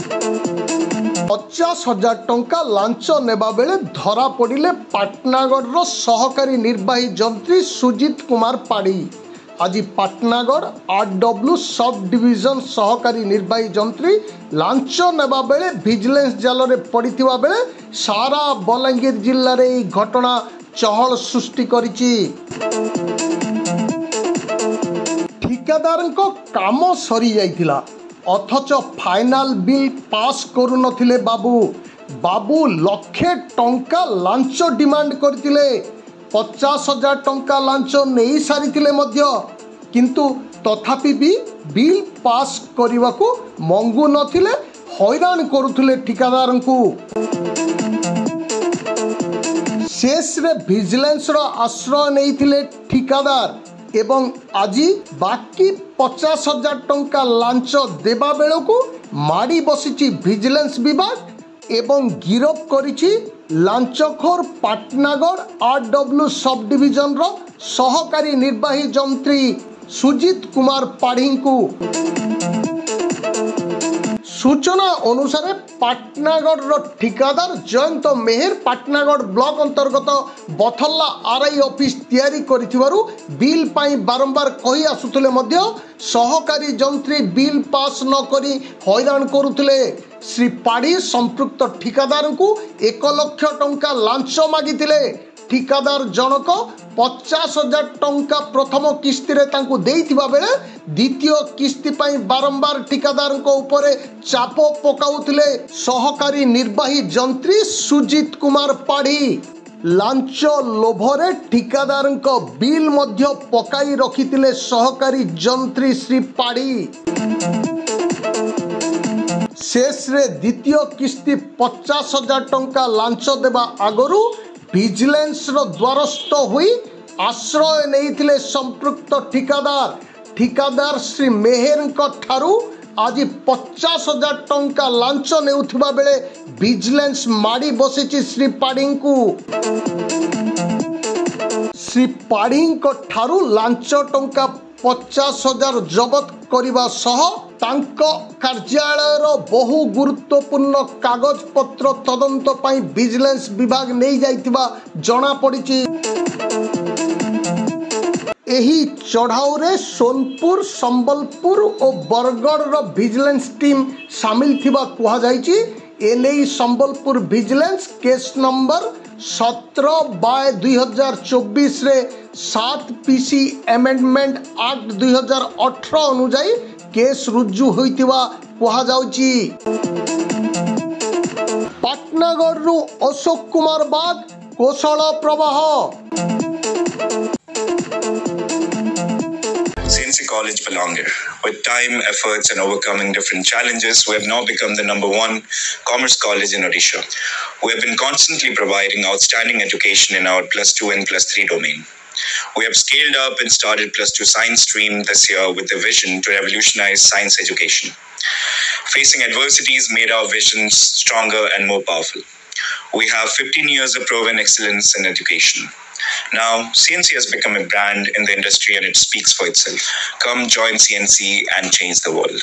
50,000 टंका लांच नेबा बेले धरा पड़िले पाटनागढ़ सहकारी निर्वाही जंत्री सुजीत कुमार पाड़ी। आज पाटनागढ़ आरडब्ल्यू सब डिविजन सहकारी निर्वाही जंत्री लांच नेबा बेले विजिलेंस जाल रे पड़िथिबा बेले सारा बलांगीर जिल्ला रे घटना चहल सृष्टि करिछि। ठिकादार काम सरी जाइथिला अथच फाइनाल बिल पास करू नथिले बाबू लक्षे टंका लांच डिमांड करथिले। 50,000 टंका लांच नहीं सारिथिले मध्य किंतु तथापि भी बिल पास करने मंगु नथिले, हैरान करुथिले ठिकादार को। शेष रे विजिलेंस रो आश्रय नैथिले ठिकादार एवं आज बाकी 50,000 टंका लांच देबा बेलू माड़ी बसी विजिलेंस विभाग एवं गिरफ करिछि लांचखोर पाटनागढ़ आरडब्ल्यू सब डिविजन रो सहकारी निर्वाही जंत्री सुजीत कुमार पाढ़ी को। सूचना अनुसार पाटनागढ़ ठिकादार जयंत मेहर पाटनागढ़ ब्लॉक अंतर्गत बथल्ला आरआई ऑफिस तैयारी करिथिबारु बिल पाई बारंबार कही आसुथिले मध्य सहकारी जंत्री बिल पास न करी हैरान करुथिले। श्री पाढ़ी संपृक्त ठिकादार को 1 लाख टंका लांच मागिथिले। ठिकादार जनक 50,000 टंका प्रथम किस्ती रे तांकु देइथिबा बेले द्वितीय किस्ती पाई बारंबार ठिकादार को ऊपर चाप पकाउथिले सहकारी निर्वाही जंत्री सुजीत कुमार पाढ़ी। लांच लोभरे ठिकादार बिल मध्य पकाई रखिथिले सहकारी जंत्री श्री पाढ़ी। शेष रे द्वितीय किस्ती 50,000 टंका लांच देबा आगरू विजिलेंस रो द्वारस्थ हुई आश्रय नैथिले संपृक्त ठिकादार श्री मेहर ठारू आज 50,000 टंका लांच नेउथिबा बेले विजिलेंस माड़ी बसिछि श्री पाढ़ी को। श्री पाढ़ी ठारू लांच टंका 50,000 जबत करिबा सह तांको कार्यालय रो बहु गुरुत्वपूर्ण कागज पत्र तदंत पाई विजिलेंस विभाग नहीं जाइथिबा जणा पड़िछि। एही चढ़ाऊ रे सोनपुर संबलपुर और बरगढ़ रो विजिलेंस टीम शामिल थिबा कुहा जाइछि। एनेई संबलपुर विजिलेंस केस नंबर 17/2024 रे 7 PC एमेंडमेंट एक्ट 2018 अनुसार केस रुजु होइतिबा कुहा जाउछि। पाटनागढ़ रु अशोक कुमार बाग, कोशल प्रवाह। CNC College Balanger. With time, efforts and overcoming different challenges, we have now become the #1 commerce college in Odisha. We have been constantly providing outstanding education in our +2 and +3 domain. We have scaled up and started +2 science stream this year with the vision to revolutionize science education. Facing adversities made our visions stronger and more powerful. We have 15 years of proven excellence in education. Now, CNC has become a brand in the industry and it speaks for itself. Come join CNC and change the world.